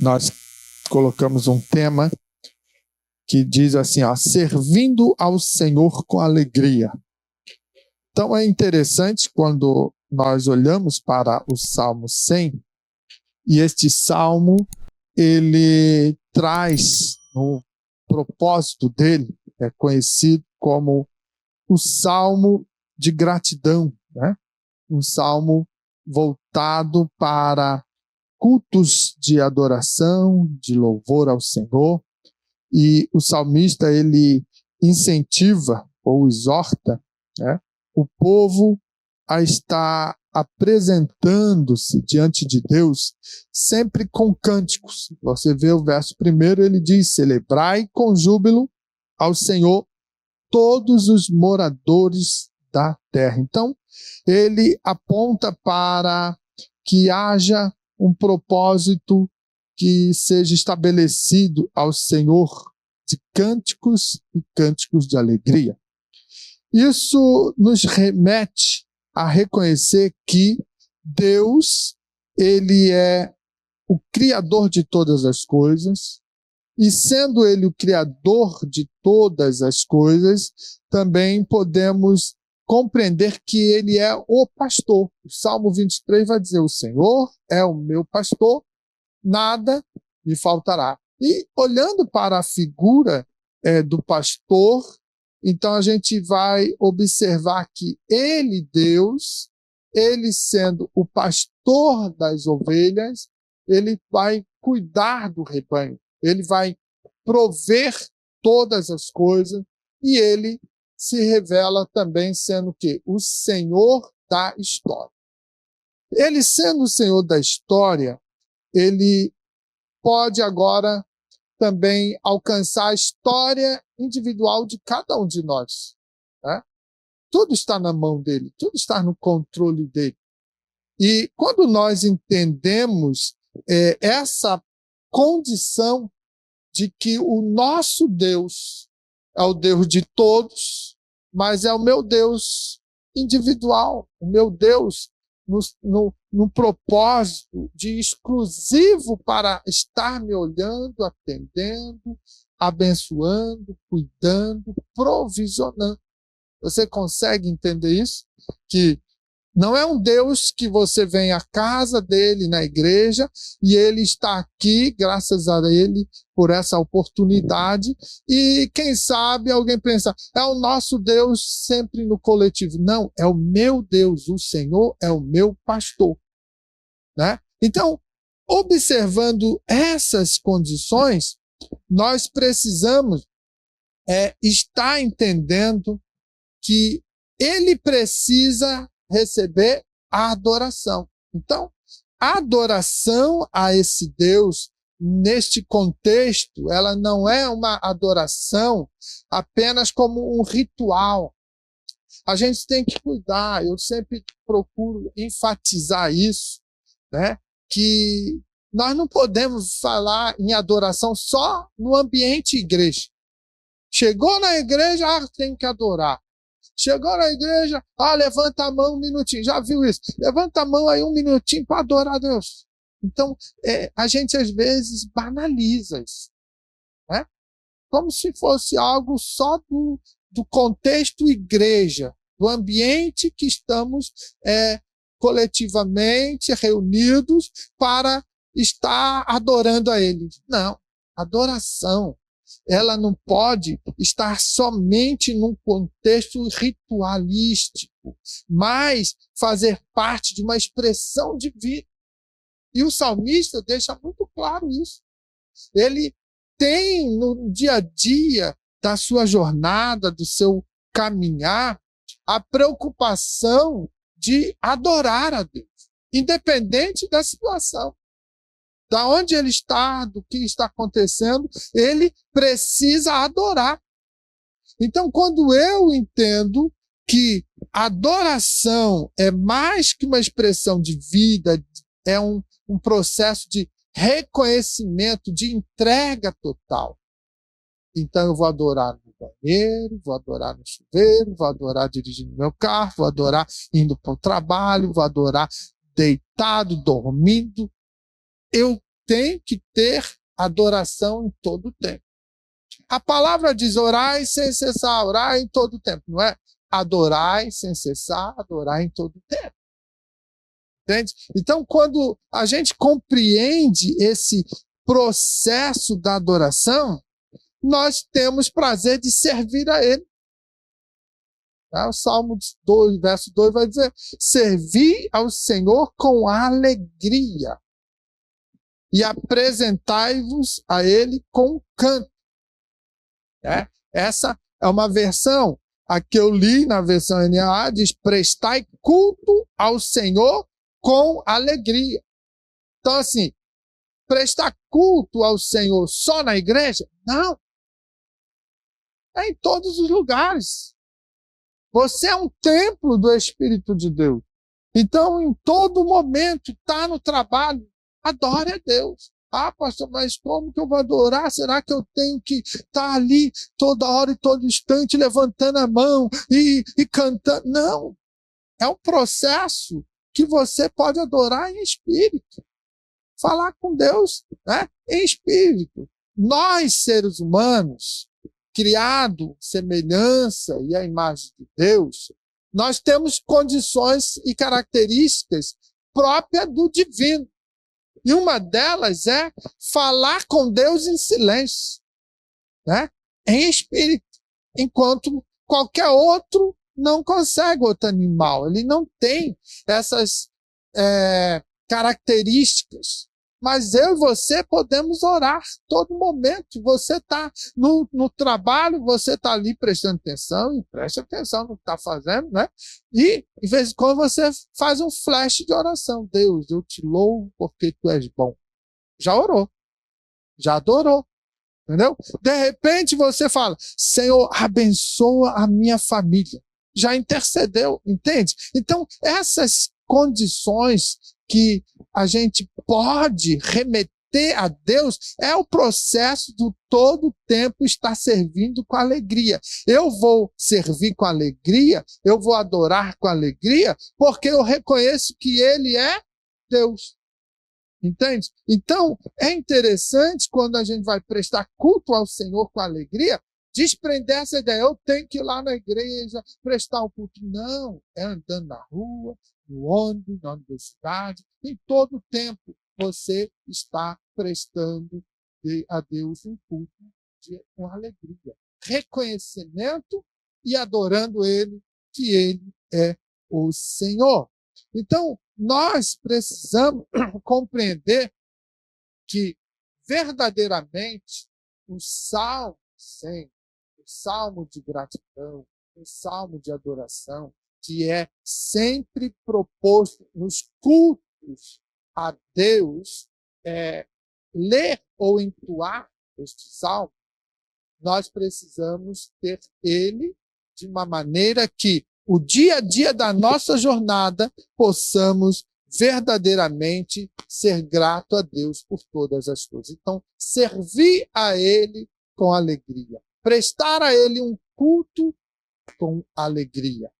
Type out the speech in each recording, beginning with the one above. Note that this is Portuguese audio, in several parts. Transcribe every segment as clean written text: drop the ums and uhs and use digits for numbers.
nós colocamos um tema que diz assim, ó, servindo ao Senhor com alegria. Então é interessante quando nós olhamos para o Salmo 100, e este Salmo, ele traz, no propósito dele, é conhecido como o Salmo de gratidão, né? Um salmo voltado para cultos de adoração, de louvor ao Senhor. E o salmista, ele incentiva ou exorta, né, o povo a estar apresentando-se diante de Deus sempre com cânticos. Você vê o verso 1, ele diz, celebrai com júbilo ao Senhor todos os moradores da terra. Então, ele aponta para que haja um propósito que seja estabelecido ao Senhor de cânticos e cânticos de alegria. Isso nos remete a reconhecer que Deus, ele é o Criador de todas as coisas, e sendo ele o Criador de todas as coisas, também podemos compreender que ele é o pastor. O Salmo 23 vai dizer, o Senhor é o meu pastor, nada me faltará. E olhando para a figura do pastor, então a gente vai observar que ele, Deus, ele sendo o pastor das ovelhas, ele vai cuidar do rebanho, ele vai prover todas as coisas, e ele se revela também sendo o quê? O Senhor da história. Ele sendo o Senhor da história, ele pode agora também alcançar a história individual de cada um de nós, né? Tudo está na mão dele, tudo está no controle dele. E quando nós entendemos essa condição de que o nosso Deus é o Deus de todos, mas é o meu Deus individual, o meu Deus no propósito de exclusivo para estar me olhando, atendendo, abençoando, cuidando, provisionando. Você consegue entender isso? Que não é um Deus que você vem à casa dele na igreja e ele está aqui, graças a ele, por essa oportunidade. E quem sabe alguém pensa, é o nosso Deus sempre no coletivo. Não, é o meu Deus, o Senhor é o meu pastor, né? Então, observando essas condições, nós precisamos estar entendendo que ele precisa receber a adoração. Então, a adoração a esse Deus, neste contexto, ela não é uma adoração apenas como um ritual. A gente tem que cuidar, eu sempre procuro enfatizar isso, né? Que nós não podemos falar em adoração só no ambiente igreja. Chegou na igreja, tem que adorar. Chegou na igreja, levanta a mão um minutinho. Já viu isso? Levanta a mão aí um minutinho para adorar a Deus. Então, a gente às vezes banaliza isso, né? Como se fosse algo só do contexto igreja, do ambiente que estamos coletivamente reunidos para estar adorando a Ele. Não, adoração, ela não pode estar somente num contexto ritualístico, mas fazer parte de uma expressão de vida. E o salmista deixa muito claro isso. Ele tem no dia a dia da sua jornada, do seu caminhar, a preocupação de adorar a Deus, independente da situação. Da onde ele está, do que está acontecendo, ele precisa adorar. Então, quando eu entendo que adoração é mais que uma expressão de vida, é um processo de reconhecimento, de entrega total. Então, eu vou adorar no banheiro, vou adorar no chuveiro, vou adorar dirigindo meu carro, vou adorar indo para o trabalho, vou adorar deitado, dormindo. Eu tem que ter adoração em todo o tempo. A palavra diz orai sem cessar, orar em todo o tempo, não é? Adorai sem cessar, adorar em todo o tempo. Entende? Então, quando a gente compreende esse processo da adoração, nós temos prazer de servir a Ele. O Salmo 2, verso 2 vai dizer: servi ao Senhor com alegria e apresentai-vos a Ele com canto. Essa é uma versão. A que eu li na versão NAA diz: prestai culto ao Senhor com alegria. Então, assim, prestar culto ao Senhor só na igreja? Não. É em todos os lugares. Você é um templo do Espírito de Deus. Então, em todo momento, está no trabalho, adore a Deus. Ah, pastor, mas como que eu vou adorar? Será que eu tenho que estar ali toda hora e todo instante levantando a mão e cantando? Não. É um processo que você pode adorar em espírito. Falar com Deus, né? Em espírito. Nós, seres humanos, criados semelhança e a imagem de Deus, nós temos condições e características próprias do divino. E uma delas é falar com Deus em silêncio, né? Em espírito, enquanto qualquer outro não consegue, outro animal. Ele não tem essas características. Mas eu e você podemos orar todo momento. Você está no trabalho, você está ali prestando atenção, e preste atenção no que está fazendo, né? E, de vez em quando, você faz um flash de oração. Deus, eu te louvo porque tu és bom. Já orou. Já adorou. Entendeu? De repente, você fala: Senhor, abençoa a minha família. Já intercedeu, entende? Então, essas condições que a gente pode remeter a Deus é o processo do todo o tempo estar servindo com alegria. Eu vou servir com alegria, eu vou adorar com alegria, porque eu reconheço que Ele é Deus. Entende? Então, é interessante quando a gente vai prestar culto ao Senhor com alegria, desprender essa ideia: eu tenho que ir lá na igreja prestar um culto. Não, é andando na rua, no ônibus, na universidade, em todo o tempo você está prestando a Deus um culto com alegria, reconhecimento e adorando Ele, que Ele é o Senhor. Então, nós precisamos compreender que verdadeiramente o Salmo 100, o Salmo de gratidão, o Salmo de adoração, que é sempre proposto nos cultos a Deus, ler ou entoar este salmo, nós precisamos ter ele de uma maneira que o dia a dia da nossa jornada possamos verdadeiramente ser grato a Deus por todas as coisas. Então, servir a Ele com alegria, prestar a Ele um culto com alegria.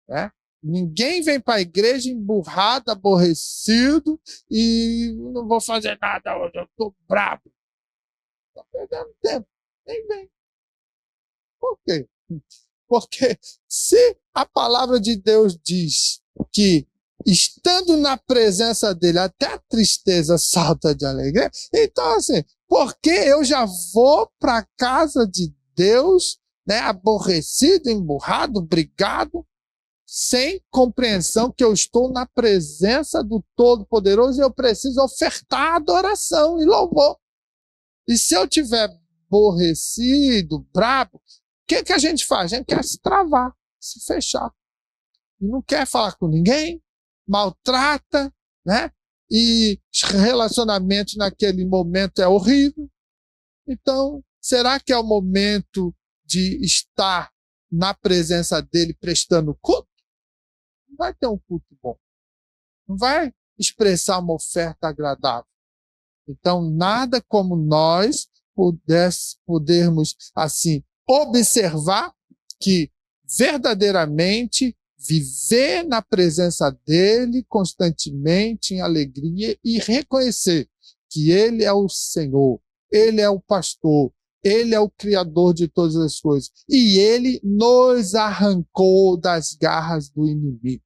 Né? Ninguém vem para a igreja emburrado, aborrecido e não vou fazer nada hoje, eu estou bravo. Está perdendo tempo, nem vem. Por quê? Porque se a palavra de Deus diz que, estando na presença dele, até a tristeza salta de alegria, então assim, porque eu já vou para a casa de Deus, né, aborrecido, emburrado, brigado, sem compreensão que eu estou na presença do Todo-Poderoso e eu preciso ofertar adoração e louvor. E se eu tiver aborrecido, bravo, o que a gente faz? A gente quer se travar, se fechar. E não quer falar com ninguém, maltrata, né? E os relacionamentos naquele momento é horrível. Então, será que é o momento de estar na presença dele prestando culto? Não vai ter um culto bom. Não vai expressar uma oferta agradável. Então, nada como nós podermos, assim, observar que verdadeiramente viver na presença dele constantemente em alegria e reconhecer que Ele é o Senhor, Ele é o pastor, Ele é o Criador de todas as coisas. E Ele nos arrancou das garras do inimigo.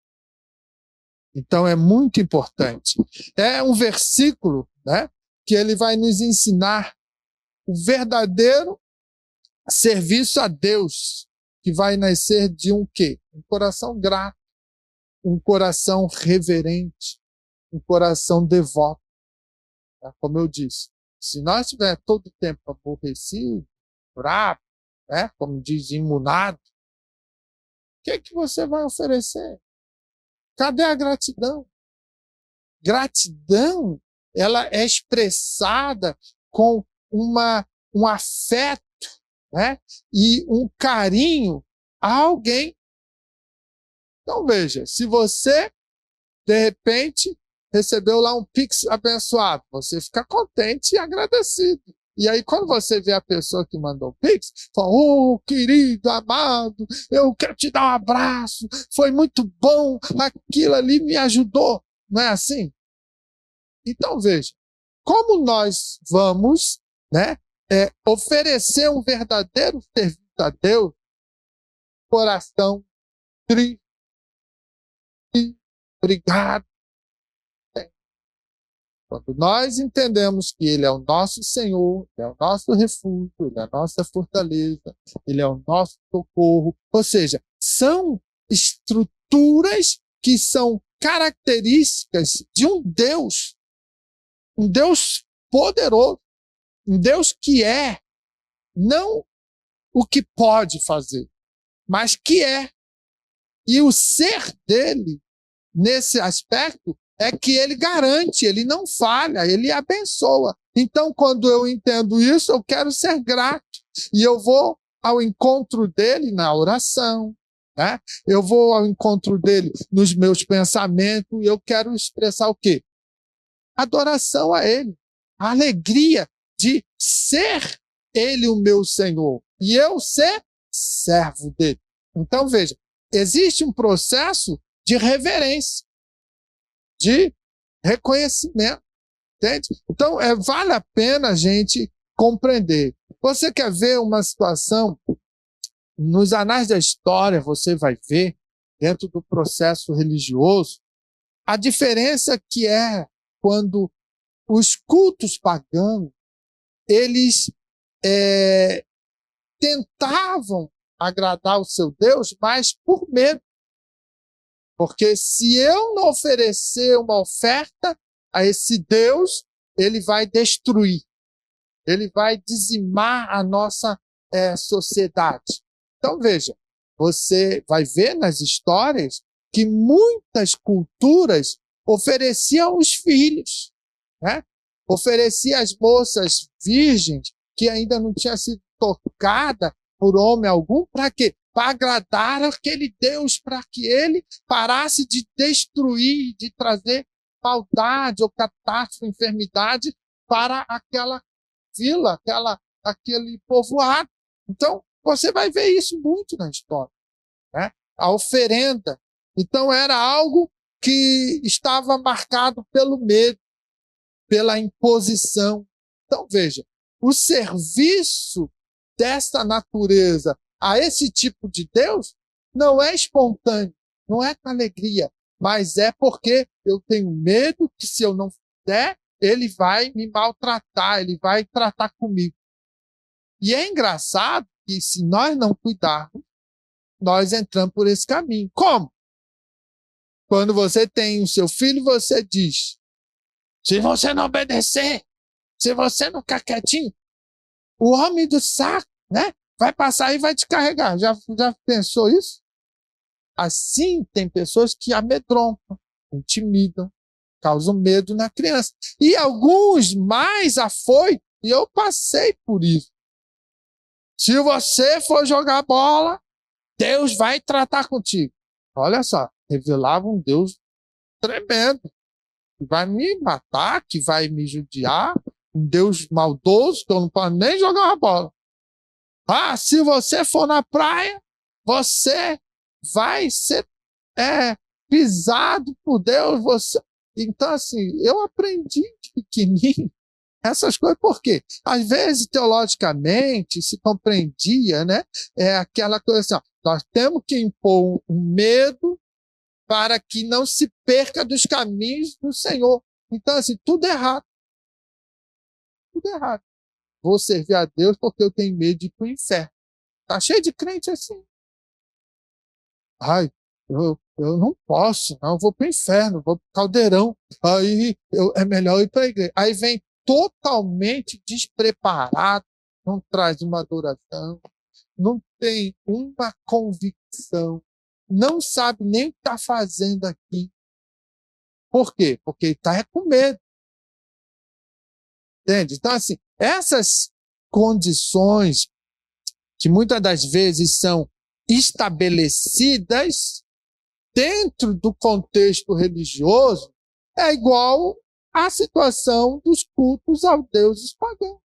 Então é muito importante. É um versículo, né, que ele vai nos ensinar o verdadeiro serviço a Deus, que vai nascer de um quê? Um coração grato, um coração reverente, um coração devoto. Como eu disse, se nós estivermos todo o tempo aborrecido, bravo, né, como diz, imunado, o que é que você vai oferecer? Cadê a gratidão? Gratidão, ela é expressada com um afeto, né, e um carinho a alguém. Então, veja, se você, de repente, recebeu lá um Pix abençoado, você fica contente e agradecido. E aí, quando você vê a pessoa que mandou o Pix, fala, oh, querido, amado, eu quero te dar um abraço, foi muito bom, aquilo ali me ajudou. Não é assim? Então, veja, como nós vamos, né, oferecer um verdadeiro serviço a Deus, coração triste, obrigado. Quando nós entendemos que Ele é o nosso Senhor, Ele é o nosso refúgio, Ele é a nossa fortaleza, Ele é o nosso socorro, ou seja, são estruturas que são características de um Deus poderoso, um Deus que é, não o que pode fazer, mas que é. E o ser dele, nesse aspecto, é que ele garante, ele não falha, ele abençoa. Então, quando eu entendo isso, eu quero ser grato. E eu vou ao encontro dele na oração, né? Eu vou ao encontro dele nos meus pensamentos, e eu quero expressar o quê? Adoração a ele. A alegria de ser ele o meu Senhor e eu ser servo dele. Então, veja, existe um processo de reverência, de reconhecimento, entende? Então, vale a pena a gente compreender. Você quer ver uma situação, nos anais da história, você vai ver, dentro do processo religioso, a diferença que é quando os cultos pagãos, eles tentavam agradar o seu Deus, mas por medo. Porque se eu não oferecer uma oferta a esse Deus, ele vai destruir, ele vai dizimar a nossa sociedade. Então, veja, você vai ver nas histórias que muitas culturas ofereciam os filhos, né? Ofereciam as moças virgens que ainda não tinham sido tocadas por homem algum, para quê? Para agradar aquele Deus, para que ele parasse de destruir, de trazer maldade ou catástrofe, enfermidade para aquela vila, aquele povoado. Então, você vai ver isso muito na história, né? A oferenda. Então, era algo que estava marcado pelo medo, pela imposição. Então, veja, o serviço dessa natureza a esse tipo de Deus não é espontâneo, não é com alegria, mas é porque eu tenho medo que se eu não fizer, ele vai me maltratar, ele vai tratar comigo. E é engraçado que se nós não cuidarmos, nós entramos por esse caminho. Como? Quando você tem o seu filho, você diz, se você não obedecer, se você não ficar quietinho, o homem do saco, né, vai passar e vai te carregar. Já pensou isso? Assim, tem pessoas que amedrontam, intimidam, causam medo na criança. E alguns mais afoitos, e eu passei por isso. Se você for jogar bola, Deus vai tratar contigo. Olha só, revelava um Deus tremendo, que vai me matar, que vai me judiar, um Deus maldoso, que eu não posso nem jogar uma bola. Ah, se você for na praia, você vai ser pisado por Deus. Então, assim, eu aprendi de pequenininho essas coisas. Por quê? Às vezes, teologicamente, se compreendia, né? Aquela coisa assim, ó, nós temos que impor um medo para que não se perca dos caminhos do Senhor. Então, assim, tudo errado. Tudo errado. Vou servir a Deus porque eu tenho medo de ir para o inferno. Está cheio de crente assim. Ai, eu não posso, não, eu vou para o inferno, vou para o caldeirão. Aí é melhor ir para a igreja. Aí vem totalmente despreparado, não traz uma adoração, não tem uma convicção, não sabe nem o que está fazendo aqui. Por quê? Porque está com medo. Entende? Então, assim, essas condições que muitas das vezes são estabelecidas dentro do contexto religioso é igual à situação dos cultos aos deuses pagãos,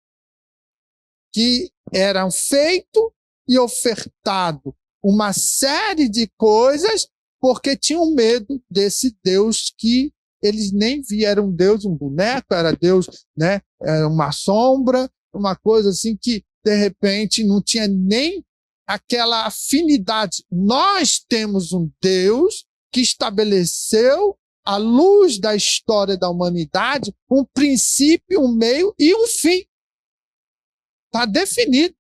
que eram feitos e ofertados uma série de coisas porque tinham medo desse Deus que eles nem viam. Era um Deus, um boneco, era Deus, né? Era uma sombra, uma coisa assim que, de repente, não tinha nem aquela afinidade. Nós temos um Deus que estabeleceu, à luz da história da humanidade, um princípio, um meio e um fim. Está definido.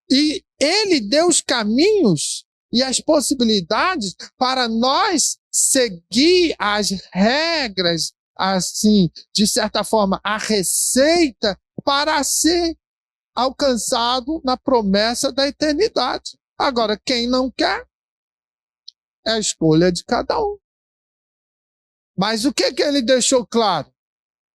E ele deu os caminhos e as possibilidades para nós seguir as regras, assim, de certa forma, a receita para ser alcançado na promessa da eternidade. Agora, quem não quer, é a escolha de cada um. Mas o que ele deixou claro?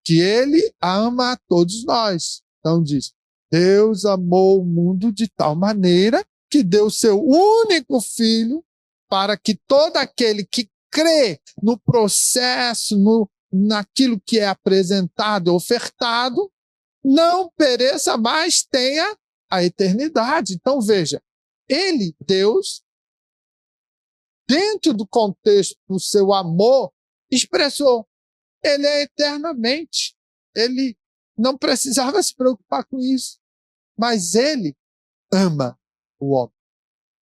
Que ele ama a todos nós. Então diz, Deus amou o mundo de tal maneira que deu seu único filho para que todo aquele que crê no processo, naquilo que é apresentado, ofertado, não pereça, mas tenha a eternidade. Então veja, ele, Deus, dentro do contexto do seu amor, expressou, ele é eternamente, ele não precisava se preocupar com isso, mas ele ama o homem,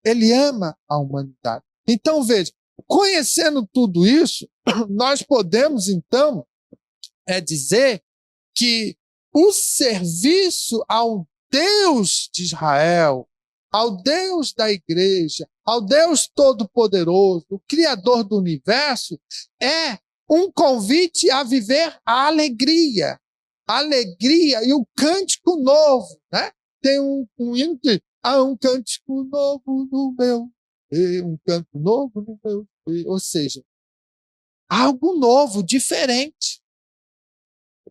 ele ama a humanidade. Então veja, conhecendo tudo isso, nós podemos então dizer que o serviço ao Deus de Israel, ao Deus da igreja, ao Deus Todo-Poderoso, o Criador do universo, é um convite a viver a alegria. A alegria e o cântico novo, né? Tem um hino que há um cântico novo no meu, um canto novo no meu, ou seja, algo novo, diferente.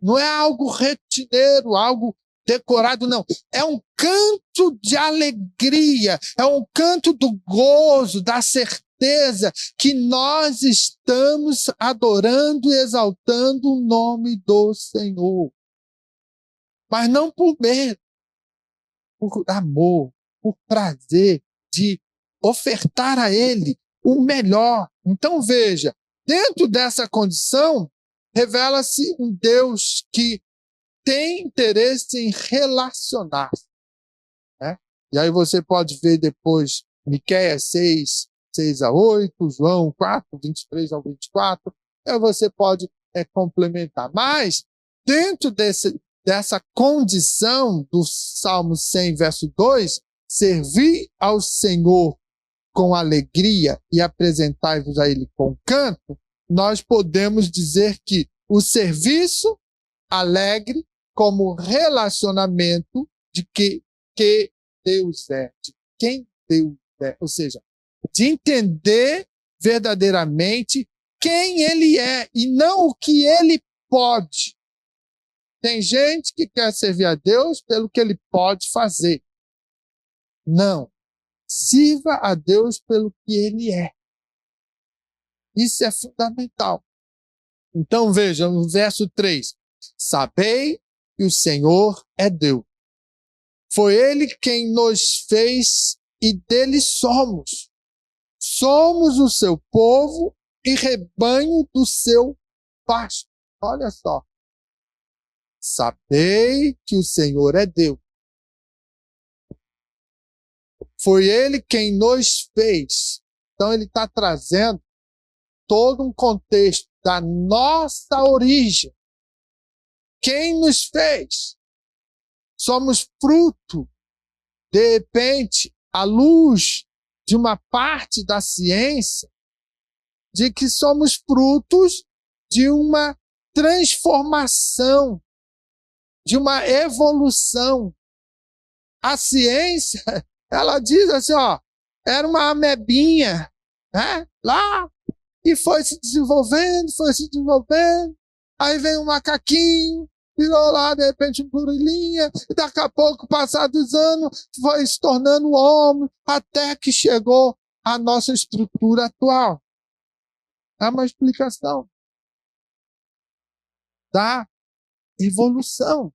Não é algo rotineiro, algo decorado, não. É um canto de alegria, é um canto do gozo, da certeza que nós estamos adorando e exaltando o nome do Senhor. Mas não por medo, por amor, por prazer de ofertar a Ele o melhor. Então veja, dentro dessa condição, revela-se um Deus que tem interesse em relacionar-se. Né? E aí você pode ver depois Miqueias 6, 6-8, João 4, 23 ao 24. Aí você pode complementar. Mas, dentro dessa condição do Salmo 100, verso 2, servir ao Senhor com alegria e apresentai-vos a Ele com canto, nós podemos dizer que o serviço alegre como relacionamento de que Deus é, de quem Deus é. Ou seja, de entender verdadeiramente quem Ele é e não o que Ele pode. Tem gente que quer servir a Deus pelo que Ele pode fazer. Não. Sirva a Deus pelo que Ele é. Isso é fundamental. Então veja, no verso 3. Sabei que o Senhor é Deus. Foi Ele quem nos fez e dele somos. Somos o seu povo e rebanho do seu pasto. Olha só. Sabei que o Senhor é Deus. Foi Ele quem nos fez. Então ele está trazendo todo um contexto da nossa origem. Quem nos fez? Somos fruto, de repente, à luz de uma parte da ciência, de que somos frutos de uma transformação, de uma evolução. A ciência, ela diz assim, ó, era uma amebinha, né? Lá, e foi se desenvolvendo, aí vem um macaquinho, virou lá, de repente, um gorilinha, e daqui a pouco, passados os anos, foi se tornando um homem, até que chegou a nossa estrutura atual. É uma explicação da evolução.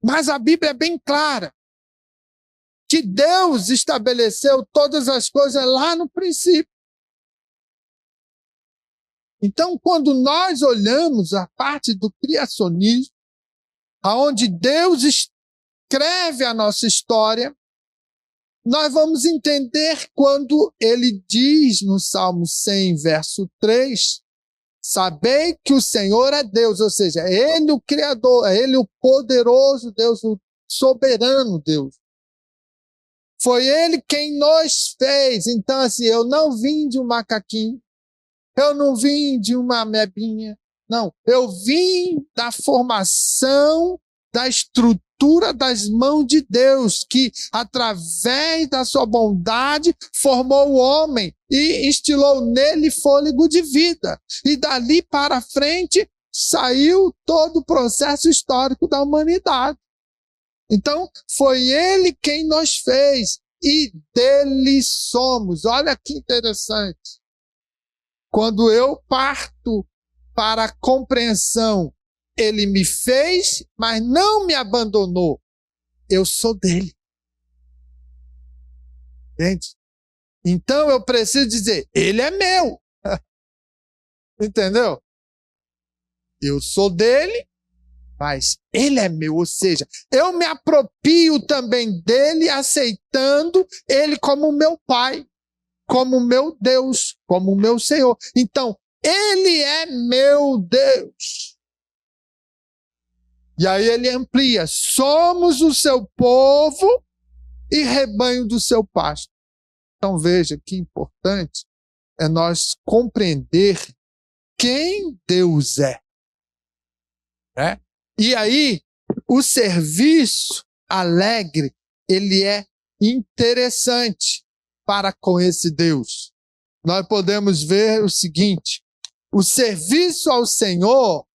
Mas a Bíblia é bem clara que Deus estabeleceu todas as coisas lá no princípio. Então, quando nós olhamos a parte do criacionismo, aonde Deus escreve a nossa história, nós vamos entender quando ele diz no Salmo 100, verso 3, sabei que o Senhor é Deus, ou seja, é Ele o Criador, é Ele o poderoso Deus, o soberano Deus. Foi Ele quem nos fez. Então, assim, eu não vim de um macaquinho, eu não vim de uma amebinha, não. Eu vim da formação, da estrutura das mãos de Deus, que, através da sua bondade, formou o homem e instilou nele fôlego de vida. E dali para frente, saiu todo o processo histórico da humanidade. Então, foi Ele quem nos fez e dele somos. Olha que interessante. Quando eu parto para a compreensão, Ele me fez, mas não me abandonou. Eu sou dele. Entende? Então eu preciso dizer, Ele é meu. Entendeu? Eu sou dele, mas Ele é meu. Ou seja, eu me aproprio também dele, aceitando Ele como meu Pai, como meu Deus, como meu Senhor. Então, Ele é meu Deus. E aí ele amplia, somos o seu povo e rebanho do seu pasto. Então veja que importante é nós compreender quem Deus é. Né? E aí, o serviço alegre, ele é interessante para com esse Deus. Nós podemos ver o seguinte, o serviço ao Senhor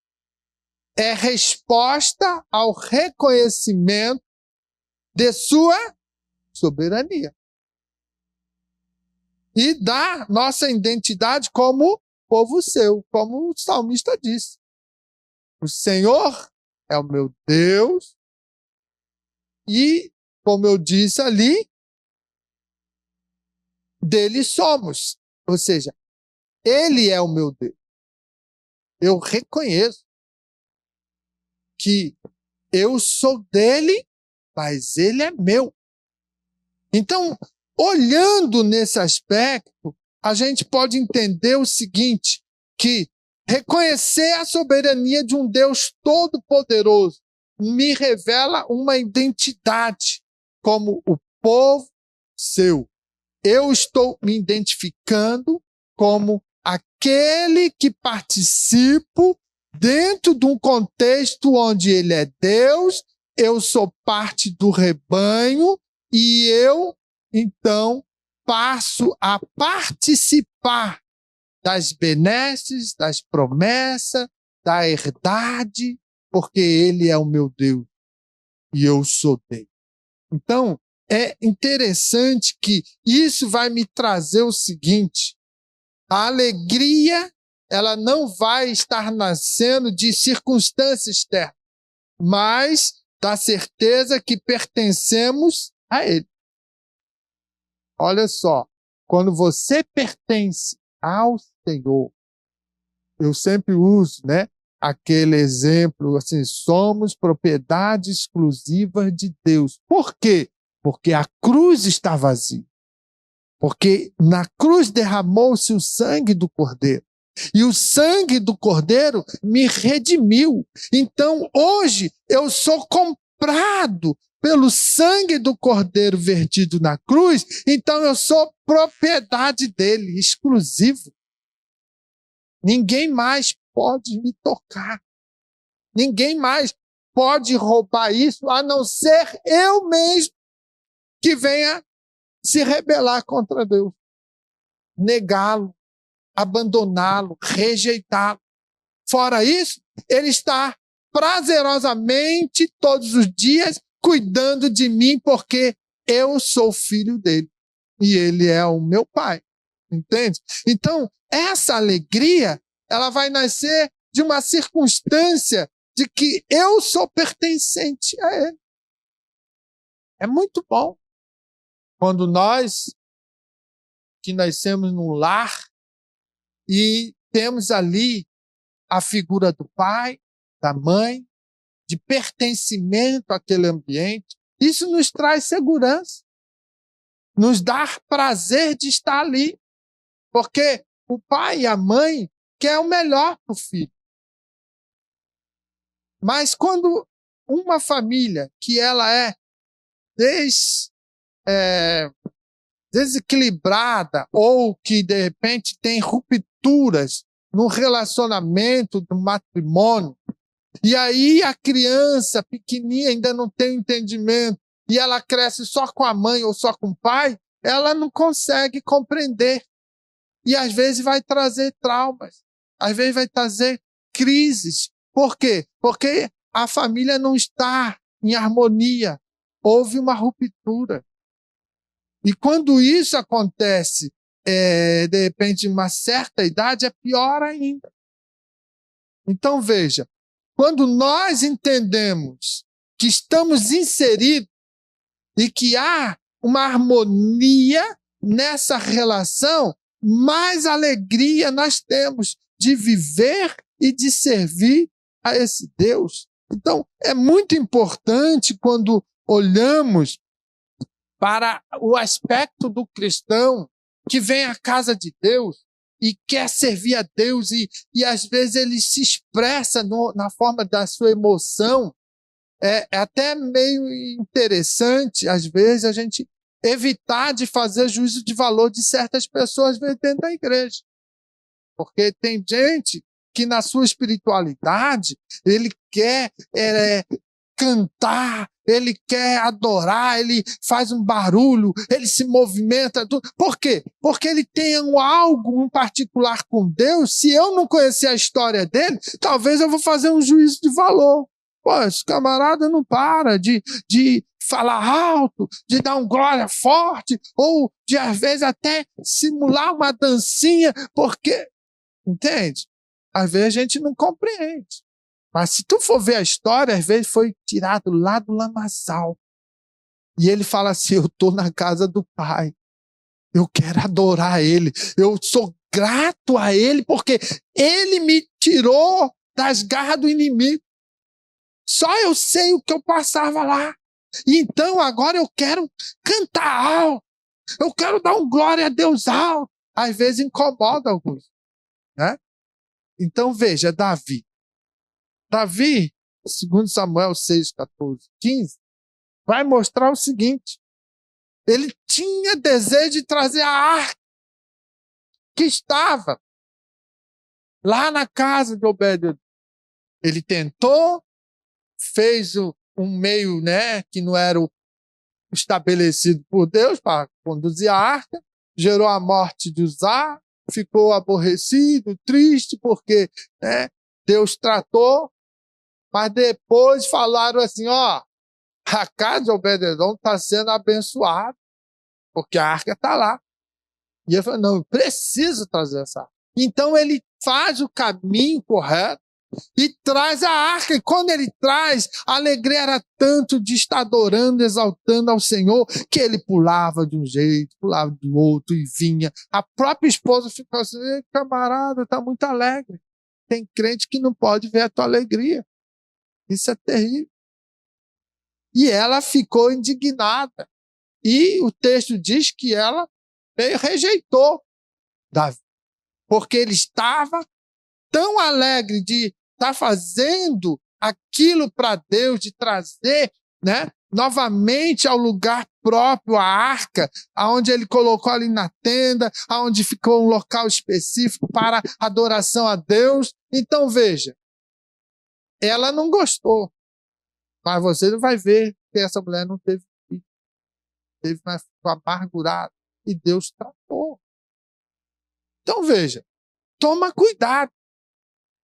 é resposta ao reconhecimento de sua soberania. E da nossa identidade como povo seu, como o salmista disse. O Senhor é o meu Deus e, como eu disse ali, dele somos. Ou seja, Ele é o meu Deus. Eu reconheço que eu sou dele, mas ele é meu. Então, olhando nesse aspecto, a gente pode entender o seguinte, que reconhecer a soberania de um Deus todo-poderoso me revela uma identidade como o povo seu. Eu estou me identificando como aquele que participo dentro de um contexto onde ele é Deus, eu sou parte do rebanho e eu, então, passo a participar das benesses, das promessas, da herdade, porque ele é o meu Deus e eu sou dele. Então, é interessante que isso vai me trazer o seguinte, a alegria ela não vai estar nascendo de circunstâncias externas, mas da certeza que pertencemos a Ele. Olha só, quando você pertence ao Senhor, eu sempre uso, né, aquele exemplo, assim, somos propriedade exclusiva de Deus. Por quê? Porque a cruz está vazia. Porque na cruz derramou-se o sangue do Cordeiro. E o sangue do Cordeiro me redimiu. Então, hoje, eu sou comprado pelo sangue do Cordeiro vertido na cruz. Então, eu sou propriedade dele, exclusivo. Ninguém mais pode me tocar. Ninguém mais pode roubar isso, a não ser eu mesmo que venha se rebelar contra Deus. Negá-lo, abandoná-lo, rejeitá-lo. Fora isso, ele está prazerosamente todos os dias cuidando de mim, porque eu sou filho dele e ele é o meu pai. Entende? Então, essa alegria, ela vai nascer de uma circunstância de que eu sou pertencente a ele. É muito bom quando nós, que nascemos num lar, e temos ali a figura do pai, da mãe, de pertencimento àquele ambiente. Isso nos traz segurança, nos dá prazer de estar ali, porque o pai e a mãe querem o melhor para o filho. Mas quando uma família que ela é desequilibrada ou que, de repente, tem rupturas no relacionamento do matrimônio, e aí a criança pequenininha ainda não tem entendimento, e ela cresce só com a mãe ou só com o pai, ela não consegue compreender. E às vezes vai trazer traumas, às vezes vai trazer crises. Por quê? Porque a família não está em harmonia, houve uma ruptura. E quando isso acontece, de repente, em uma certa idade, é pior ainda. Então, veja, quando nós entendemos que estamos inseridos e que há uma harmonia nessa relação, mais alegria nós temos de viver e de servir a esse Deus. Então, é muito importante quando olhamos para o aspecto do cristão que vem à casa de Deus e quer servir a Deus e às vezes ele se expressa na forma da sua emoção. É até meio interessante, às vezes, a gente evitar de fazer juízo de valor de certas pessoas dentro da igreja. Porque tem gente que na sua espiritualidade, ele quer cantar, ele quer adorar, ele faz um barulho, ele se movimenta. Por quê? Porque ele tem algo em particular com Deus. Se eu não conhecer a história dele, talvez eu vou fazer um juízo de valor. Pô, esse camarada não para de falar alto, de dar um glória forte, ou de, às vezes, até simular uma dancinha, porque, entende? Às vezes a gente não compreende. Mas se tu for ver a história, às vezes foi tirado lá do lamaçal. E ele fala assim, eu estou na casa do Pai, eu quero adorar Ele, eu sou grato a Ele, porque Ele me tirou das garras do inimigo. Só eu sei o que eu passava lá. Então agora eu quero cantar alto. Eu quero dar um glória a Deus alto. Às vezes incomoda alguns, né? Então veja, Davi, segundo Samuel 6, 14, 15, vai mostrar o seguinte. Ele tinha desejo de trazer a arca que estava lá na casa de Obed-edom. Ele tentou, fez um meio, né, que não era o estabelecido por Deus para conduzir a arca, gerou a morte de Uzá, ficou aborrecido, triste, porque, né, Deus tratou, mas depois falaram assim, ó, a casa de Obed-edom está sendo abençoada, porque a arca está lá. E ele falou, não, eu preciso trazer essa arca. Então ele faz o caminho correto, e traz a arca, e quando ele traz, a alegria era tanto de estar adorando, exaltando ao Senhor, que ele pulava de um jeito, pulava do outro, e vinha. A própria esposa ficou assim, camarada, está muito alegre. tem crente que não pode ver a tua alegria. Isso é terrível. E ela ficou indignada. E o texto diz que ela rejeitou Davi, porque ele estava tão alegre de estar fazendo aquilo para Deus, de trazer, né, novamente ao lugar próprio a arca, aonde ele colocou ali na tenda, aonde ficou um local específico para adoração a Deus. Então veja, ela não gostou, mas você vai ver que essa mulher não teve filho, teve mais amargurada, e Deus tratou. Então veja, toma cuidado.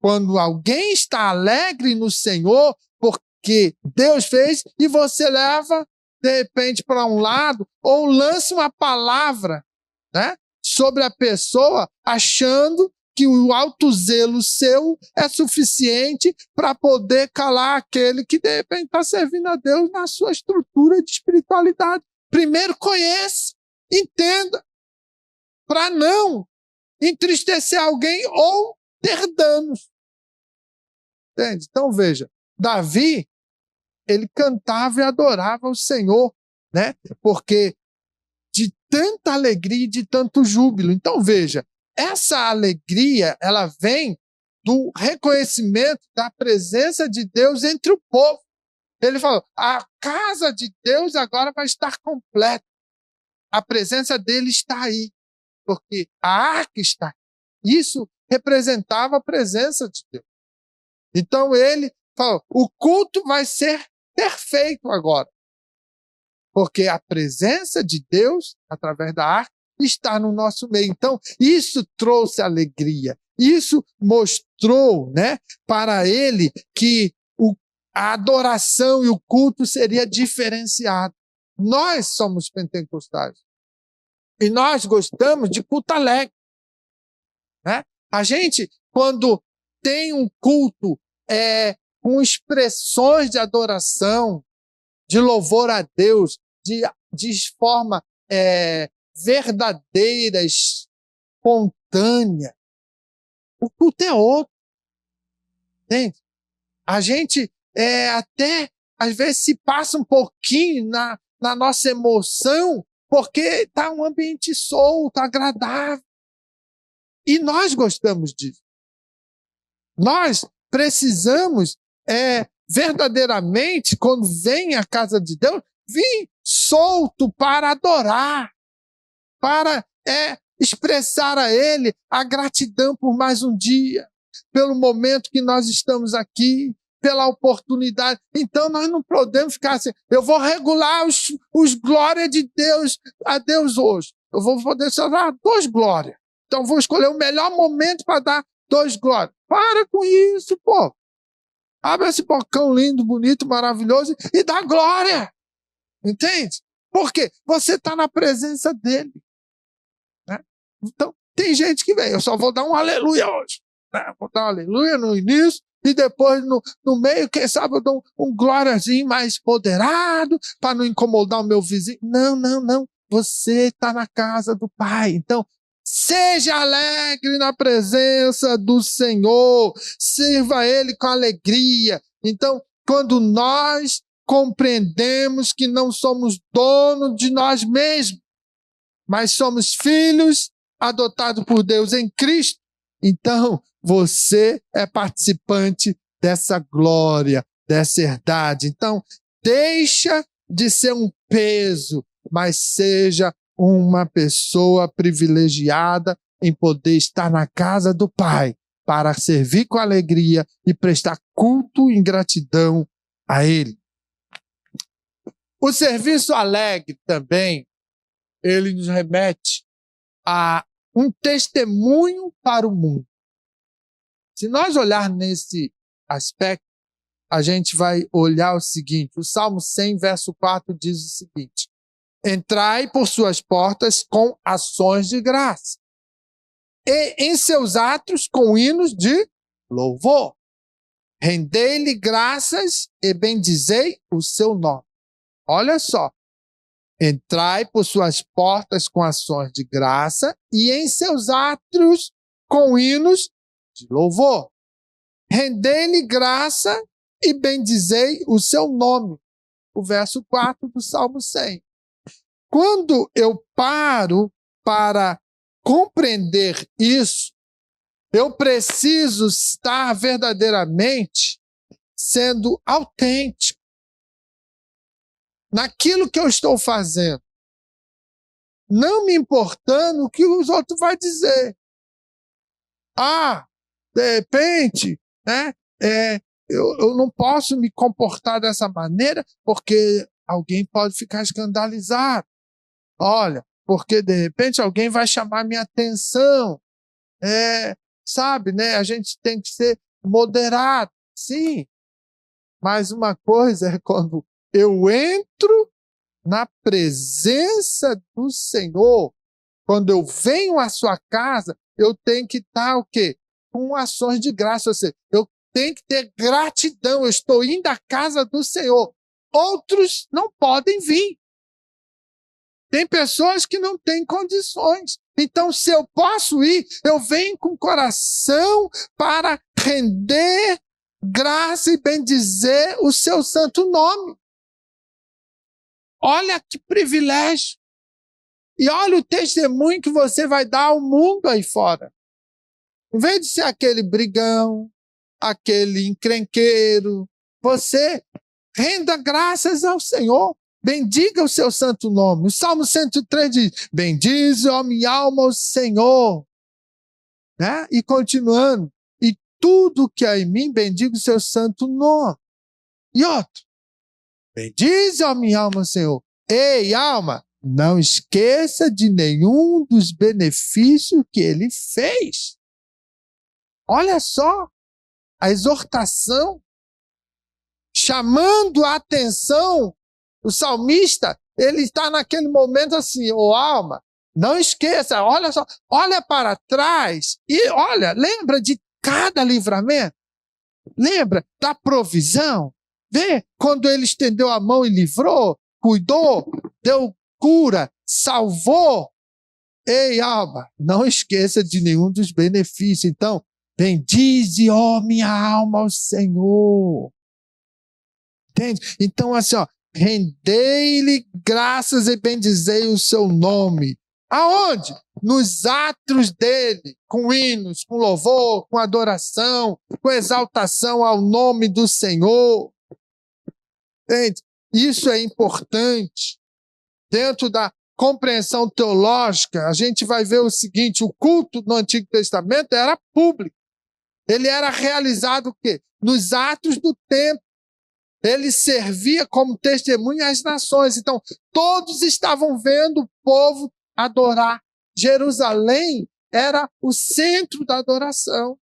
Quando alguém está alegre no Senhor, porque Deus fez, e você leva, de repente, para um lado, ou lança uma palavra, né, sobre a pessoa, achando que o alto zelo seu é suficiente para poder calar aquele que, de repente, está servindo a Deus na sua estrutura de espiritualidade. Primeiro conheça, entenda, para não entristecer alguém ou ter danos. Entende? Então veja, Davi, ele cantava e adorava o Senhor, né? Porque de tanta alegria e de tanto júbilo. Então veja, essa alegria, ela vem do reconhecimento da presença de Deus entre o povo. Ele falou, a casa de Deus agora vai estar completa. A presença dele está aí, porque a arca está aí. Isso representava a presença de Deus. Então ele falou, o culto vai ser perfeito agora, porque a presença de Deus, através da arca, está no nosso meio. Então, isso trouxe alegria. Isso mostrou, né, para ele que a adoração e o culto seria diferenciado. Nós somos pentecostais. E nós gostamos de culto alegre. Né? A gente, quando tem um culto com expressões de adoração, de louvor a Deus, de forma verdadeira, espontânea, o culto é outro. Entende? A gente até, às vezes, se passa um pouquinho na nossa emoção, porque está um ambiente solto, agradável. E nós gostamos disso. Nós precisamos verdadeiramente, quando vem à casa de Deus, vir solto para adorar, para expressar a Ele a gratidão por mais um dia, pelo momento que nós estamos aqui, pela oportunidade. Então nós não podemos ficar assim, eu vou regular os glórias de Deus a Deus hoje. Eu vou poder dar 2 glórias. Então vou escolher o melhor momento para dar 2 glórias. Para com isso, pô. Abre esse bocão lindo, bonito, maravilhoso e dá glória. Entende? Por quê? Você está na presença dele. Né? Então, tem gente que vem, eu só vou dar um aleluia hoje. Né? Vou dar um aleluia no início e depois no meio, quem sabe eu dou um glóriazinho mais moderado para não incomodar o meu vizinho. Não, não, não. Você está na casa do Pai. Então, seja alegre na presença do Senhor, sirva a Ele com alegria. Então, quando nós compreendemos que não somos donos de nós mesmos, mas somos filhos adotados por Deus em Cristo, então você é participante dessa glória, dessa herdade. Então, deixa de ser um peso, mas seja uma pessoa privilegiada em poder estar na casa do Pai para servir com alegria e prestar culto em gratidão a Ele. O serviço alegre também, ele nos remete a um testemunho para o mundo. Se nós olharmos nesse aspecto, a gente vai olhar o seguinte, o Salmo 100, verso 4 diz o seguinte, entrai por suas portas com ações de graça, e em seus atos com hinos de louvor. Rendei-lhe graças e bendizei o seu nome. Olha só. Entrai por suas portas com ações de graça e em seus atos com hinos de louvor. rendei-lhe graça e bendizei o seu nome. O verso 4 do Salmo 100. Quando eu paro para compreender isso, eu preciso estar verdadeiramente sendo autêntico naquilo que eu estou fazendo, não me importando o que os outros vão dizer. De repente, né, eu não posso me comportar dessa maneira porque alguém pode ficar escandalizado. Olha, porque de repente alguém vai chamar minha atenção. Sabe, né? A gente tem que ser moderado, sim. Mas uma coisa é quando eu entro na presença do Senhor, quando eu venho à sua casa, eu tenho que estar o quê? Com ações de graça, ou seja, eu tenho que ter gratidão, eu estou indo à casa do Senhor. Outros não podem vir. Tem pessoas que não têm condições. Então, se eu posso ir, eu venho com coração para render graça e bendizer o seu santo nome. Olha que privilégio. E olha o testemunho que você vai dar ao mundo aí fora. Em vez de ser aquele brigão, aquele encrenqueiro, você renda graças ao Senhor. Bendiga o seu santo nome. O Salmo 103 diz, bendize, ó minha alma, o Senhor. Né? E continuando, e tudo que há em mim, bendiga o seu santo nome. E outro, bendize, ó minha alma, o Senhor. Ei, alma, não esqueça de nenhum dos benefícios que ele fez. Olha só, a exortação, chamando a atenção. O salmista, ele está naquele momento assim, alma, não esqueça, olha só, olha para trás e olha, lembra de cada livramento? Lembra da provisão? Vê quando ele estendeu a mão e livrou, cuidou, deu cura, salvou. Ei, alma, não esqueça de nenhum dos benefícios. Então, bendize, ó minha alma, ao Senhor. Entende? Então, assim, rendei-lhe graças e bendizei o seu nome. Aonde? Nos atos dele, com hinos, com louvor, com adoração, com exaltação ao nome do Senhor. Entende? Isso é importante. Dentro da compreensão teológica, a gente vai ver o seguinte, o culto no Antigo Testamento era público. Ele era realizado o quê? Nos atos do templo. Ele servia como testemunha às nações. Então, todos estavam vendo o povo adorar. Jerusalém era o centro da adoração.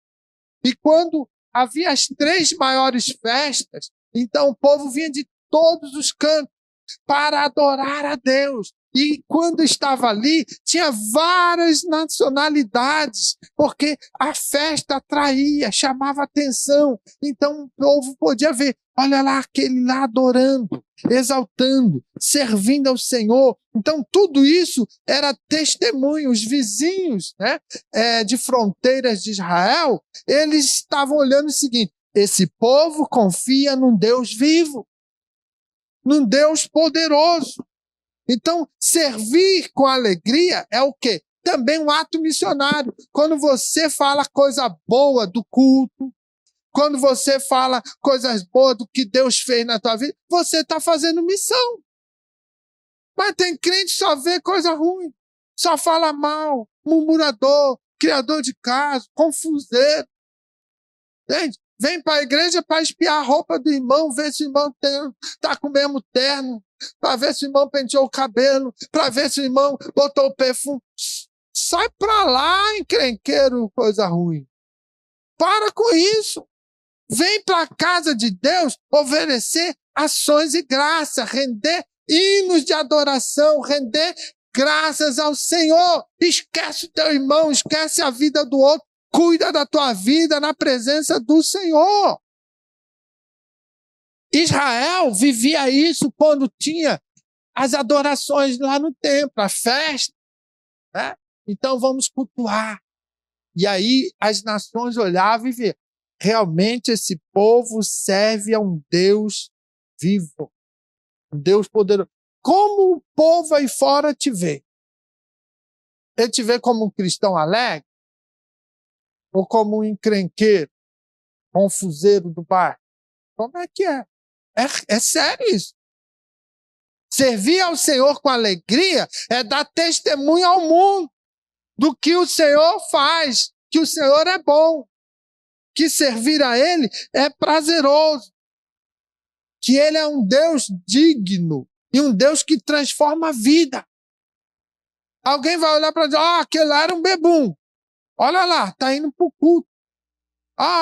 E quando havia as 3 maiores festas, então o povo vinha de todos os cantos para adorar a Deus. E quando estava ali, tinha várias nacionalidades, porque a festa atraía, chamava atenção. Então o povo podia ver, olha lá aquele lá adorando, exaltando, servindo ao Senhor. Então tudo isso era testemunho. Os vizinhos, né, de fronteiras de Israel, eles estavam olhando o seguinte, esse povo confia num Deus vivo, num Deus poderoso. Então, servir com alegria é o quê? Também um ato missionário. Quando você fala coisa boa do culto, quando você fala coisas boas do que Deus fez na tua vida, você está fazendo missão. Mas tem crente que só vê coisa ruim, só fala mal, murmurador, criador de caso, confuseiro. Entende? Vem para a igreja para espiar a roupa do irmão, ver se o irmão está com o mesmo terno, para ver se o irmão penteou o cabelo, para ver se o irmão botou o perfume. Sai para lá, encrenqueiro, coisa ruim. Para com isso. Vem para a casa de Deus oferecer ações de graça, render hinos de adoração, render graças ao Senhor. Esquece o teu irmão, esquece a vida do outro. Cuida da tua vida na presença do Senhor. Israel vivia isso quando tinha as adorações lá no templo, a festa. Né? Então vamos cultuar. E aí as nações olhavam e viam. realmente esse povo serve a um Deus vivo, um Deus poderoso. Como o povo aí fora te vê? Ele te vê como um cristão alegre? Ou como um encrenqueiro, confuseiro do bar? Como é que é? É sério isso. Servir ao Senhor com alegria é dar testemunho ao mundo do que o Senhor faz, que o Senhor é bom, que servir a Ele é prazeroso, que Ele é um Deus digno e um Deus que transforma a vida. Alguém vai olhar para dizer, aquele lá era um bebum. Olha lá, está indo para o culto.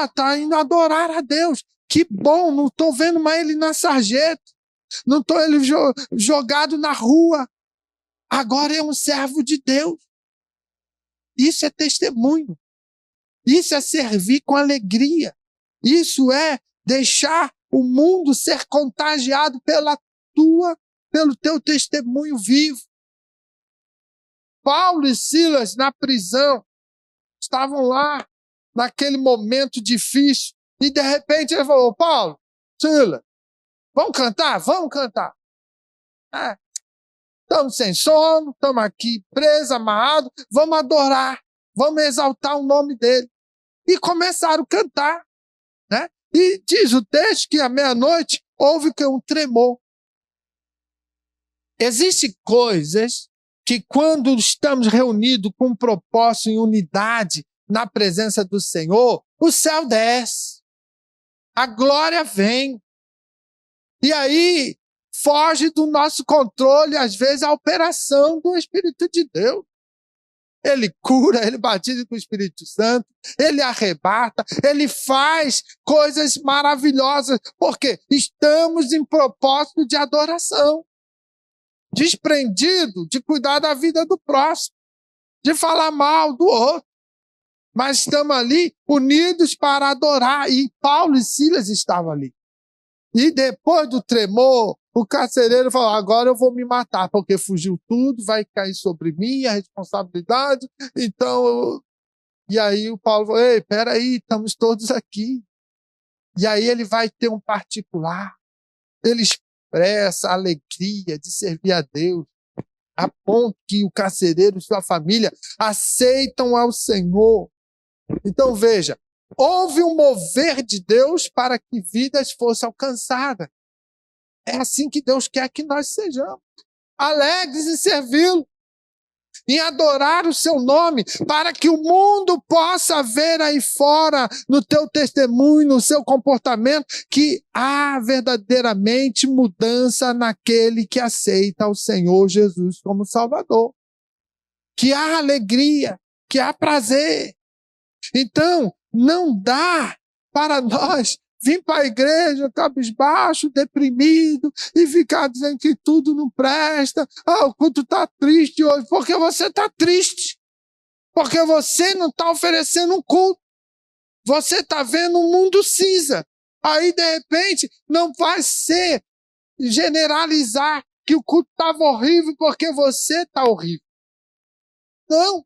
Está indo adorar a Deus. Que bom, não estou vendo mais ele na sarjeta. Não estou ele jogado na rua. Agora é um servo de Deus. Isso é testemunho. Isso é servir com alegria. Isso é deixar o mundo ser contagiado pelo teu testemunho vivo. Paulo e Silas, na prisão, estavam lá, naquele momento difícil, e de repente ele falou, Paulo, Silas, vamos cantar? Vamos cantar. Estamos sem sono, estamos aqui presos, amarrados, vamos adorar, vamos exaltar o nome dele. E começaram a cantar, né? E diz o texto que à meia-noite houve um tremor. Existem coisas que quando estamos reunidos com um propósito em unidade na presença do Senhor, o céu desce, a glória vem. E aí foge do nosso controle, às vezes, a operação do Espírito de Deus. Ele cura, ele batiza com o Espírito Santo, ele arrebata, ele faz coisas maravilhosas, porque estamos em propósito de adoração, desprendido de cuidar da vida do próximo, de falar mal do outro, mas estamos ali unidos para adorar, e Paulo e Silas estavam ali. E depois do tremor, o carcereiro falou, agora eu vou me matar, porque fugiu tudo, vai cair sobre mim a responsabilidade. Então, e aí o Paulo falou, ei, peraí, estamos todos aqui. E aí ele vai ter um particular. Ele expressa a alegria de servir a Deus, a ponto que o carcereiro e sua família aceitam ao Senhor. Então veja, houve um mover de Deus para que vidas fossem alcançadas. É assim que Deus quer que nós sejamos. Alegres em servi-lo, em adorar o seu nome, para que o mundo possa ver aí fora, no teu testemunho, no seu comportamento, que há verdadeiramente mudança naquele que aceita o Senhor Jesus como Salvador. Que há alegria, que há prazer. Então, não dá para nós vir para a igreja cabisbaixo, deprimido, e ficar dizendo que tudo não presta. O culto está triste hoje, porque você está triste. Porque você não está oferecendo um culto. Você está vendo um mundo cinza. Aí, de repente, não vai ser generalizar que o culto estava horrível porque você está horrível. Não.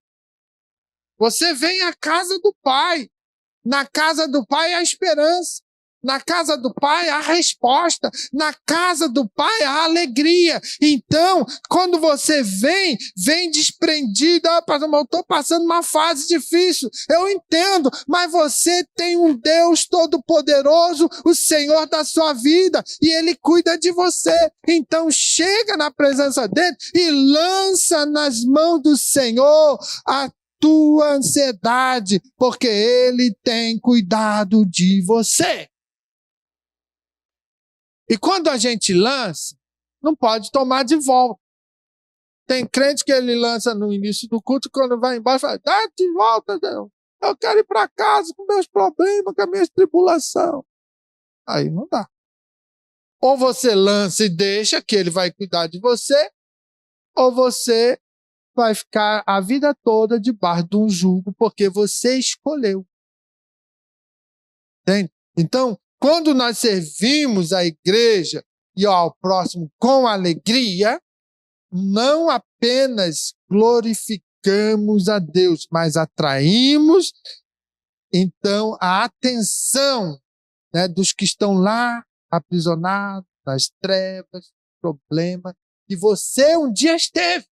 Você vem à casa do Pai. Na casa do Pai há esperança. Na casa do Pai há resposta. Na casa do Pai há alegria. Então, quando você vem desprendido. Pastor, eu estou passando uma fase difícil. Eu entendo, mas você tem um Deus todo-poderoso, o Senhor da sua vida, e Ele cuida de você. Então, chega na presença dEle e lança nas mãos do Senhor a tua ansiedade, porque Ele tem cuidado de você. E quando a gente lança, não pode tomar de volta. Tem crente que ele lança no início do culto, quando vai embora, fala, dá de volta, Deus. Eu quero ir para casa com meus problemas, com a minha tribulação. Aí não dá. Ou você lança e deixa que Ele vai cuidar de você, ou você vai ficar a vida toda debaixo de um jugo, porque você escolheu. Entende? Então, quando nós servimos a igreja e ao próximo com alegria, não apenas glorificamos a Deus, mas atraímos então a atenção, né, dos que estão lá aprisionados nas trevas, problema que você um dia esteve.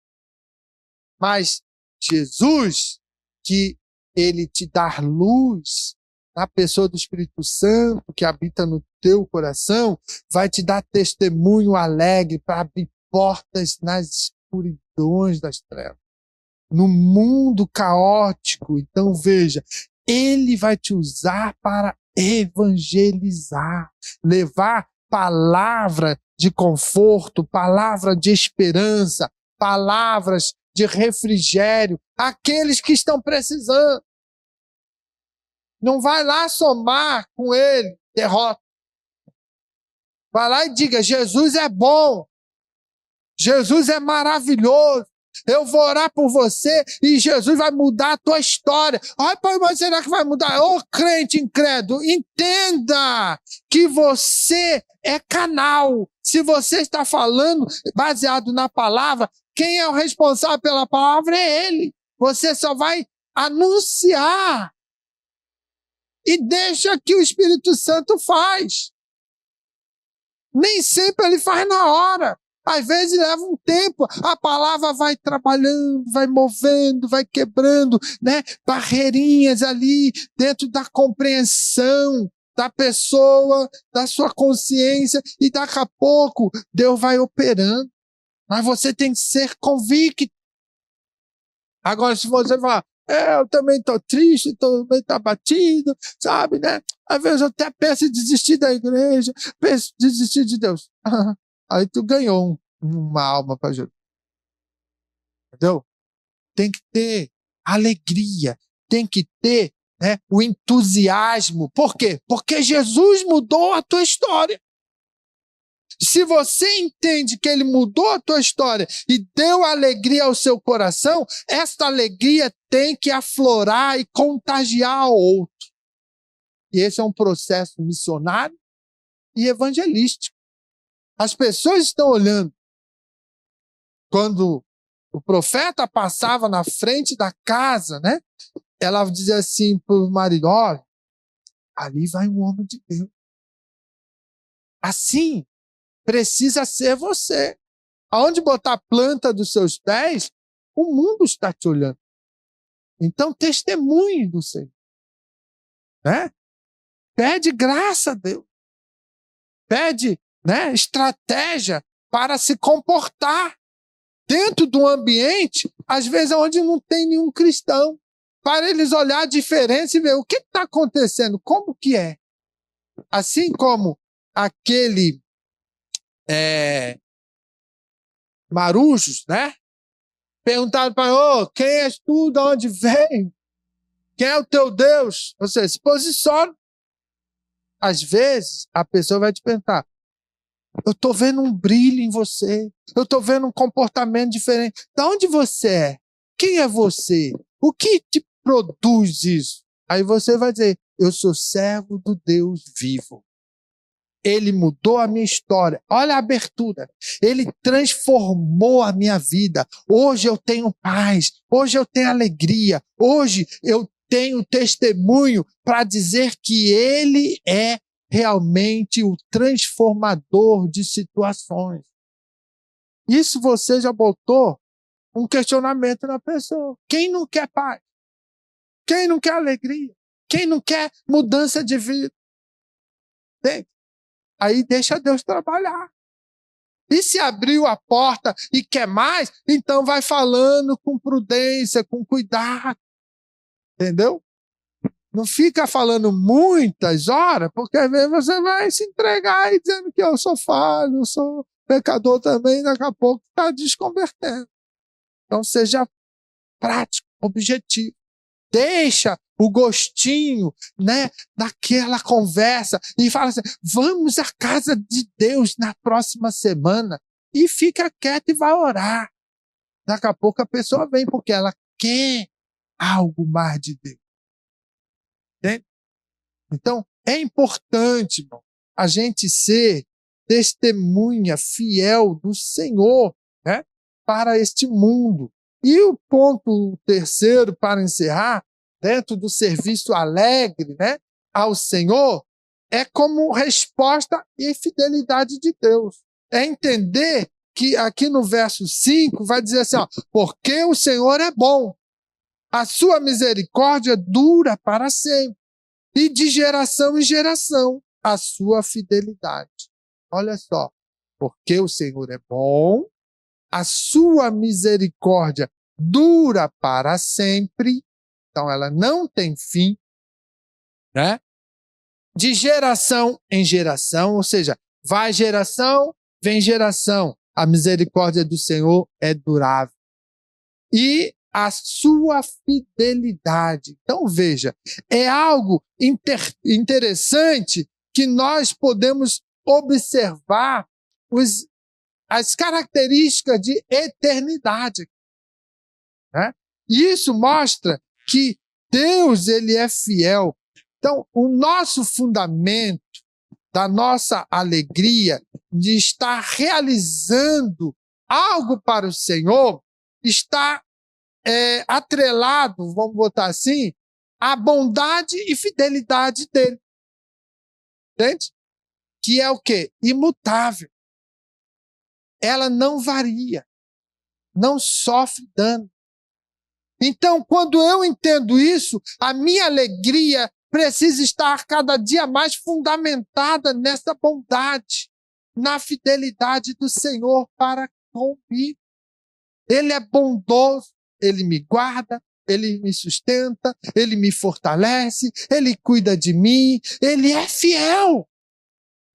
Mas Jesus, que ele te dá luz, na pessoa do Espírito Santo que habita no teu coração, vai te dar testemunho alegre para abrir portas nas escuridões das trevas, no mundo caótico. Então veja, ele vai te usar para evangelizar, levar palavra de conforto, palavra de esperança, palavras de refrigério àqueles que estão precisando. Não vai lá somar com ele derrota. Vai lá e diga: Jesus é bom, Jesus é maravilhoso, eu vou orar por você e Jesus vai mudar a tua história. Ai, pai, mas será que vai mudar? Ô, crente incrédulo, entenda que você é canal. Se você está falando baseado na palavra, quem é o responsável pela palavra é ele. Você só vai anunciar. E deixa que o Espírito Santo faz. Nem sempre ele faz na hora. Às vezes leva um tempo. A palavra vai trabalhando, vai movendo, vai quebrando, né, barreirinhas ali dentro da compreensão da pessoa, da sua consciência. E daqui a pouco Deus vai operando. Mas você tem que ser convicto. Agora, se você falar: eu também estou triste, também estou abatido, sabe, né? Às vezes eu até penso em desistir da igreja, penso em desistir de Deus. Aí tu ganhou uma alma para Jesus. Entendeu? Tem que ter alegria, tem que ter, né, o entusiasmo. Por quê? Porque Jesus mudou a tua história. Se você entende que ele mudou a tua história e deu alegria ao seu coração, esta alegria tem que aflorar e contagiar ao outro. E esse é um processo missionário e evangelístico. As pessoas estão olhando. Quando o profeta passava na frente da casa, né, ela dizia assim para o marido: olha, ali vai um homem de Deus. Assim precisa ser você. Aonde botar a planta dos seus pés, o mundo está te olhando. Então, testemunhe do Senhor. Né? Pede graça a Deus. Pede, né, estratégia para se comportar dentro de um ambiente, às vezes, onde não tem nenhum cristão. Para eles olhar a diferença e ver o que está acontecendo, como que é. Assim como aquele marujos, né? Perguntaram para ele: quem és tu, de onde vem? Quem é o teu Deus? Você se posiciona. Às vezes, a pessoa vai te perguntar: eu estou vendo um brilho em você, eu estou vendo um comportamento diferente. De onde você é? Quem é você? O que te produz isso? Aí você vai dizer: eu sou servo do Deus vivo. Ele mudou a minha história. Olha a abertura. Ele transformou a minha vida. Hoje eu tenho paz. Hoje eu tenho alegria. Hoje eu tenho testemunho para dizer que ele é realmente o transformador de situações. Isso você já botou um questionamento na pessoa. Quem não quer paz? Quem não quer alegria? Quem não quer mudança de vida? Tem. Aí deixa Deus trabalhar. E se abriu a porta e quer mais, então vai falando com prudência, com cuidado. Entendeu? Não fica falando muitas horas, porque às vezes você vai se entregar e dizendo que eu sou falho, eu sou pecador também, daqui a pouco está desconvertendo. Então seja prático, objetivo. Deixa o gostinho, né, daquela conversa e fala assim: vamos à casa de Deus na próxima semana. E fica quieto e vai orar. Daqui a pouco a pessoa vem porque ela quer algo mais de Deus. Entende? Então, é importante, irmão, a gente ser testemunha fiel do Senhor, né, para este mundo. E o ponto terceiro, para encerrar, dentro do serviço alegre, né, ao Senhor, é como resposta e fidelidade de Deus. É entender que aqui no verso 5 vai dizer assim, ó, porque o Senhor é bom, a sua misericórdia dura para sempre, e de geração em geração a sua fidelidade. Olha só, porque o Senhor é bom, a sua misericórdia dura para sempre, então ela não tem fim, né? De geração em geração, ou seja, vai geração, vem geração. A misericórdia do Senhor é durável. E a sua fidelidade. Então, veja, é algo interessante que nós podemos observar as características de eternidade. Né? Isso mostra que Deus ele é fiel. Então, o nosso fundamento da nossa alegria de estar realizando algo para o Senhor está atrelado, vamos botar assim, à bondade e fidelidade dele. Entende? Que é o quê? Imutável. Ela não varia, não sofre dano. Então, quando eu entendo isso, a minha alegria precisa estar cada dia mais fundamentada nessa bondade, na fidelidade do Senhor para comigo. Ele é bondoso, ele me guarda, ele me sustenta, ele me fortalece, ele cuida de mim, ele é fiel.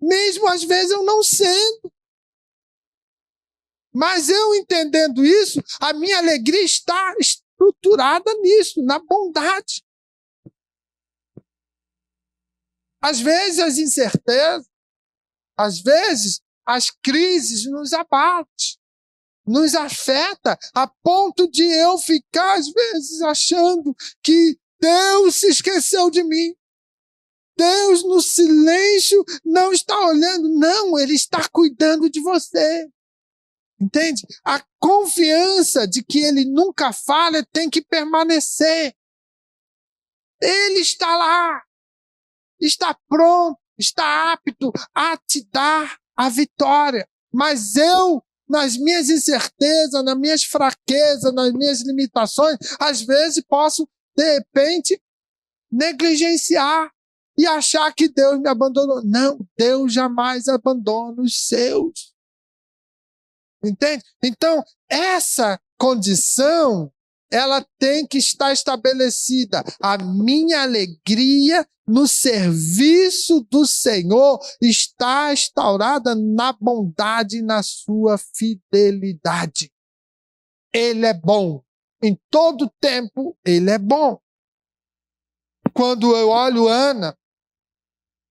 Mesmo às vezes eu não sendo. Mas eu entendendo isso, a minha alegria está estruturada nisso, na bondade. Às vezes as incertezas, às vezes as crises nos abatem, nos afeta a ponto de eu ficar, às vezes, achando que Deus se esqueceu de mim. Deus, no silêncio, não está olhando. Não, Ele está cuidando de você. Entende? A confiança de que Ele nunca falha tem que permanecer. Ele está lá. Está pronto, está apto a te dar a vitória. Mas eu, nas minhas incertezas, nas minhas fraquezas, nas minhas limitações, às vezes posso, de repente, negligenciar e achar que Deus me abandonou. Não, Deus jamais abandona os seus. Entende? Então, essa condição, ela tem que estar estabelecida. A minha alegria no serviço do Senhor está instaurada na bondade e na sua fidelidade. Ele é bom. Em todo tempo, ele é bom. Quando eu olho Ana,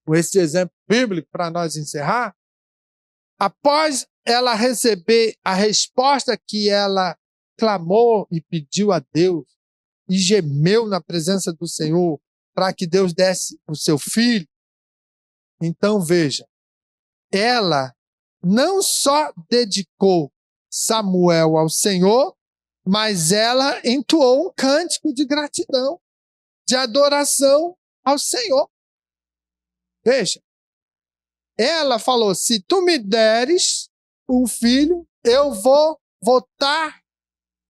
com esse exemplo bíblico para nós encerrar, após ela receber a resposta que ela clamou e pediu a Deus e gemeu na presença do Senhor para que Deus desse o seu filho, então veja, ela não só dedicou Samuel ao Senhor, mas ela entoou um cântico de gratidão, de adoração ao Senhor. Veja, ela falou, se tu me deres um filho, eu vou votar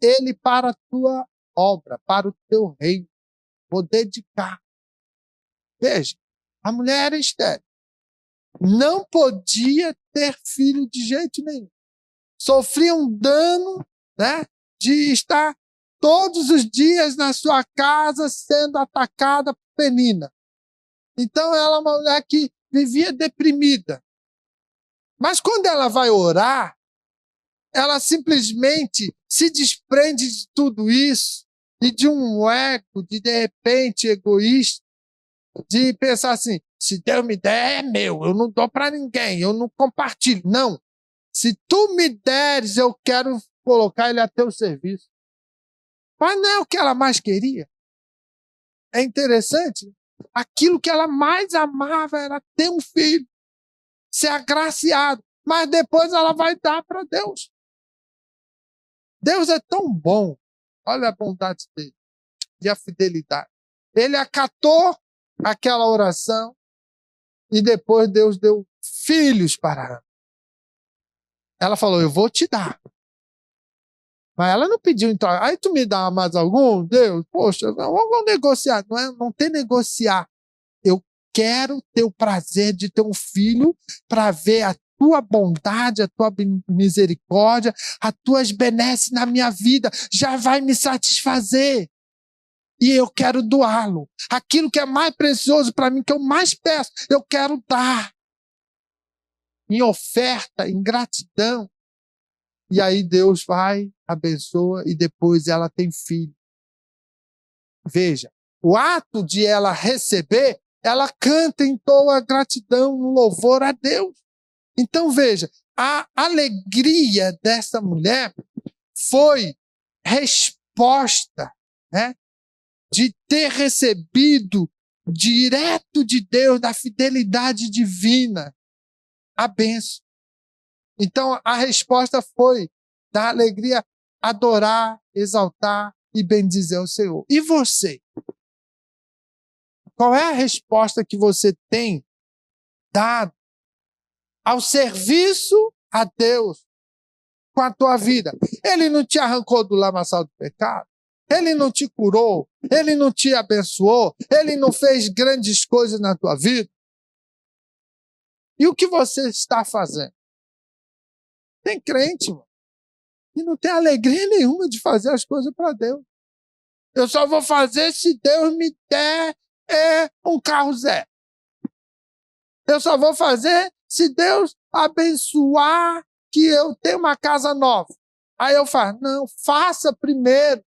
ele para a tua obra, para o teu reino. Vou dedicar. Veja, a mulher era estéril. Não podia ter filho de jeito nenhum. Sofria um dano, né, de estar todos os dias na sua casa sendo atacada por penina. Então ela é uma mulher que vivia deprimida. Mas quando ela vai orar, ela simplesmente se desprende de tudo isso e de um ego, de repente, egoísta, de pensar assim, se Deus me der, é meu, eu não dou para ninguém, eu não compartilho. Não. Se tu me deres, eu quero colocar ele a teu serviço. Mas não é o que ela mais queria. É interessante. Aquilo que ela mais amava era ter um filho, ser agraciado. Mas depois ela vai dar para Deus. Deus é tão bom. Olha a bondade dele e a fidelidade. Ele acatou aquela oração e depois Deus deu filhos para Ana. Ela falou, eu vou te dar. Mas ela não pediu em troca. Aí tu me dá mais algum? Deus, poxa, vamos negociar. Não tem negociar. Eu quero ter o prazer de ter um filho para ver a tua bondade, a tua misericórdia, as tuas benesses na minha vida. Já vai me satisfazer. E eu quero doá-lo. Aquilo que é mais precioso para mim, que eu mais peço, eu quero dar. Em oferta, em gratidão. E aí Deus vai, abençoa e depois ela tem filho. Veja, o ato de ela receber, ela canta em toda a gratidão, no louvor a Deus. Então veja, a alegria dessa mulher foi resposta, né, de ter recebido direto de Deus, da fidelidade divina, a bênção. Então, a resposta foi da alegria, adorar, exaltar e bendizer o Senhor. E você? Qual é a resposta que você tem dado ao serviço a Deus com a tua vida? Ele não te arrancou do lamaçal do pecado? Ele não te curou? Ele não te abençoou? Ele não fez grandes coisas na tua vida? E o que você está fazendo? Tem crente, mano, que não tem alegria nenhuma de fazer as coisas para Deus. Eu só vou fazer se Deus me der um carro zero. Eu só vou fazer se Deus abençoar que eu tenha uma casa nova. Aí eu falo, não, faça primeiro.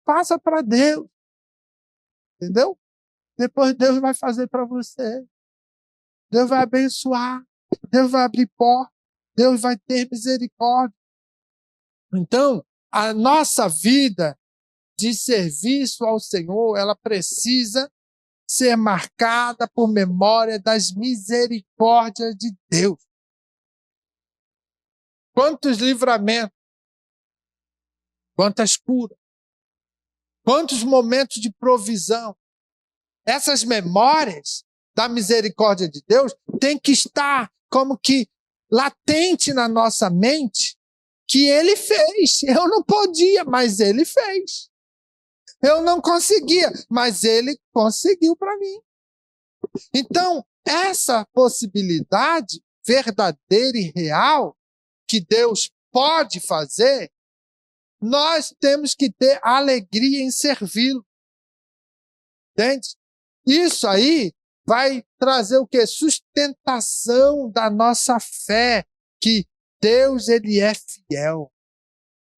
Faça para Deus. Entendeu? Depois Deus vai fazer para você. Deus vai abençoar. Deus vai abrir porta. Deus vai ter misericórdia. Então, a nossa vida de serviço ao Senhor, ela precisa ser marcada por memória das misericórdias de Deus. Quantos livramentos, quantas curas, quantos momentos de provisão. Essas memórias da misericórdia de Deus têm que estar como que latente na nossa mente, que Ele fez. Eu não podia, mas Ele fez. Eu não conseguia, mas Ele conseguiu para mim. Então, essa possibilidade verdadeira e real que Deus pode fazer, nós temos que ter alegria em servi-lo. Entende? Isso aí vai trazer o quê? Sustentação da nossa fé, que Deus, Ele é fiel,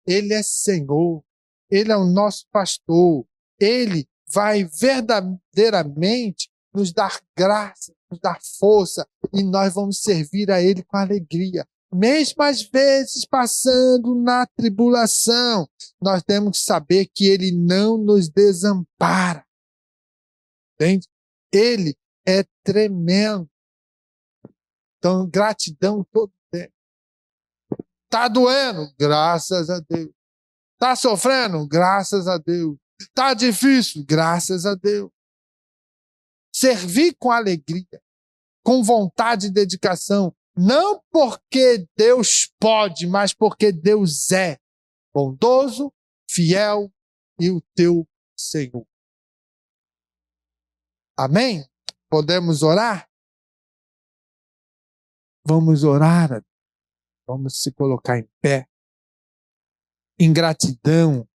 Ele é Senhor, Ele é o nosso pastor, Ele vai verdadeiramente nos dar graça, nos dar força, e nós vamos servir a Ele com alegria. Mesmo às vezes passando na tribulação, nós temos que saber que Ele não nos desampara. Entende? Ele é tremendo. Então, gratidão todo tempo. Está doendo? Graças a Deus. Está sofrendo? Graças a Deus. Está difícil? Graças a Deus. Servir com alegria, com vontade e dedicação, não porque Deus pode, mas porque Deus é bondoso, fiel e o teu Senhor. Amém? Podemos orar? Vamos orar. Vamos se colocar em pé. Em gratidão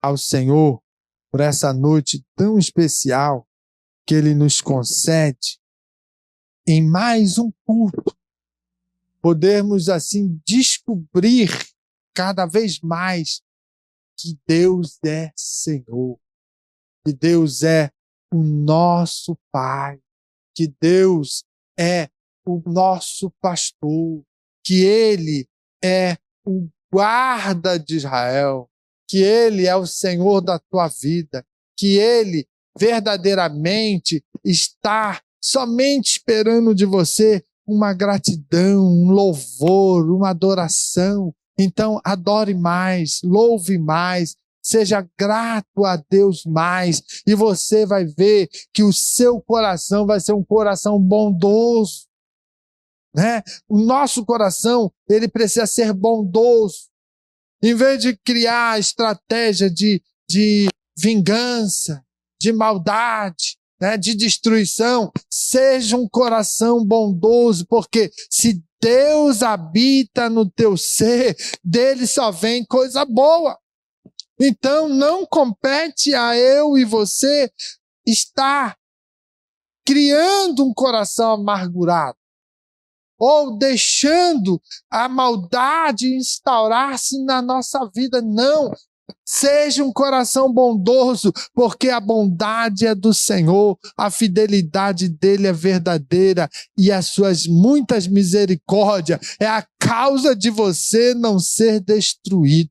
ao Senhor por essa noite tão especial que Ele nos concede em mais um culto. Podermos assim descobrir cada vez mais que Deus é Senhor, que Deus é o nosso Pai, que Deus é o nosso pastor, que Ele é o guarda de Israel, que Ele é o Senhor da tua vida, que Ele verdadeiramente está somente esperando de você uma gratidão, um louvor, uma adoração. Então, adore mais, louve mais, seja grato a Deus mais, e você vai ver que o seu coração vai ser um coração bondoso, né? O nosso coração, ele precisa ser bondoso. Em vez de criar estratégia de vingança, de maldade, né, de destruição, seja um coração bondoso, porque se Deus habita no teu ser, dele só vem coisa boa. Então não compete a eu e você estar criando um coração amargurado, ou deixando a maldade instaurar-se na nossa vida. Não, seja um coração bondoso, porque a bondade é do Senhor, a fidelidade dele é verdadeira, e as suas muitas misericórdias é a causa de você não ser destruído.